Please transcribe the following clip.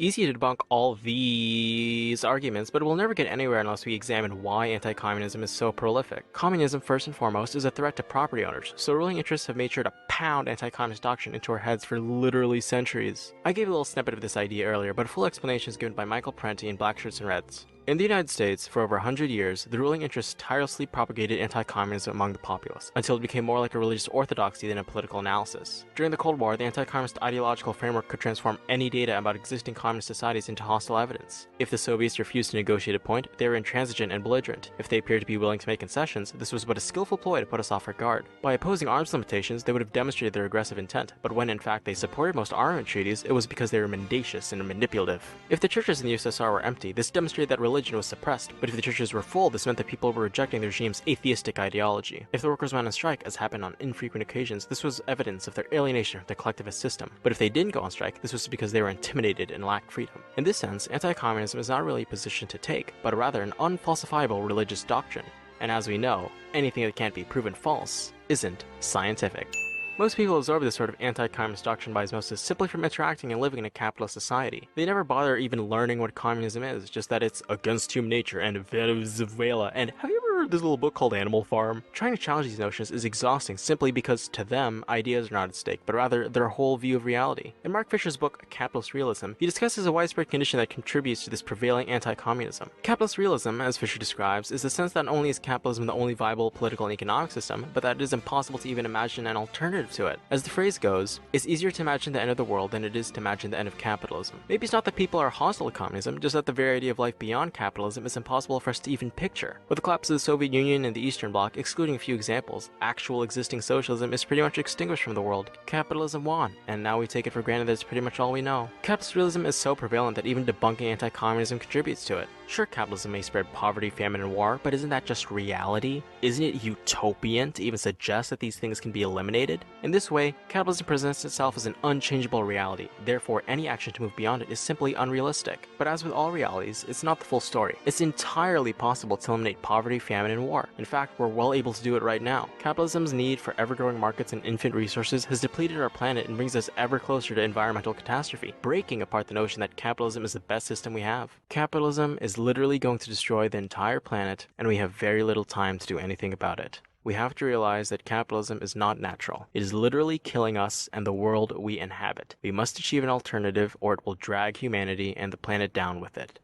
easy to debunk all these arguments, but we'll never get anywhere unless we examine why anti-communism is so prolific. Communism, first and foremost, is a threat to property owners, so ruling interests have made sure to pound anti-communist doctrine into our heads for literally centuries. I gave a little snippet of this idea earlier, but a full explanation is given by Michael Parenti in Black Shirts and Reds. In the United States, for over 100 years, the ruling interests tirelessly propagated anti-communism among the populace, until it became more like a religious orthodoxy than a political analysis. During the Cold War, the anti-communist ideological framework could transform any data about existing communist societies into hostile evidence. If the Soviets refused to negotiate a point, they were intransigent and belligerent. If they appeared to be willing to make concessions, this was but a skillful ploy to put us off our guard. By opposing arms limitations, they would have demonstrated their aggressive intent, but when in fact they supported most armament treaties, it was because they were mendacious and manipulative. If the churches in the USSR were empty, this demonstrated that religion was suppressed, but if the churches were full, this meant that people were rejecting the regime's atheistic ideology. If the workers went on strike, as happened on infrequent occasions, this was evidence of their alienation from the collectivist system. But if they didn't go on strike, this was because they were intimidated and lacked freedom. In this sense, anti-communism is not really a position to take, but rather an unfalsifiable religious doctrine. And as we know, anything that can't be proven false isn't scientific. Most people absorb this sort of anti-communist doctrine by osmosis simply from interacting and living in a capitalist society. They never bother even learning what communism is, just that it's against human nature and Venezuela. And have you ever read this little book called Animal Farm? Trying to challenge these notions is exhausting simply because to them, ideas are not at stake, but rather their whole view of reality. In Mark Fisher's book, Capitalist Realism, he discusses a widespread condition that contributes to this prevailing anti-communism. Capitalist realism, as Fisher describes, is the sense that not only is capitalism the only viable political and economic system, but that it is impossible to even imagine an alternative to it. As the phrase goes, it's easier to imagine the end of the world than it is to imagine the end of capitalism. Maybe it's not that people are hostile to communism, just that the very idea of life beyond capitalism is impossible for us to even picture. With the collapse of the Soviet Union and the Eastern Bloc, excluding a few examples, actual existing socialism is pretty much extinguished from the world. Capitalism won, and now we take it for granted that it's pretty much all we know. Capitalist realism is so prevalent that even debunking anti-communism contributes to it. Sure, capitalism may spread poverty, famine, and war, but isn't that just reality? Isn't it utopian to even suggest that these things can be eliminated? In this way, capitalism presents itself as an unchangeable reality, therefore any action to move beyond it is simply unrealistic. But as with all realities, it's not the full story. It's entirely possible to eliminate poverty, famine, and war. In fact, we're well able to do it right now. Capitalism's need for ever-growing markets and infinite resources has depleted our planet and brings us ever closer to environmental catastrophe, breaking apart the notion that capitalism is the best system we have. Capitalism is literally going to destroy the entire planet, and we have very little time to do anything about it. We have to realize that capitalism is not natural. It is literally killing us and the world we inhabit. We must achieve an alternative, or it will drag humanity and the planet down with it.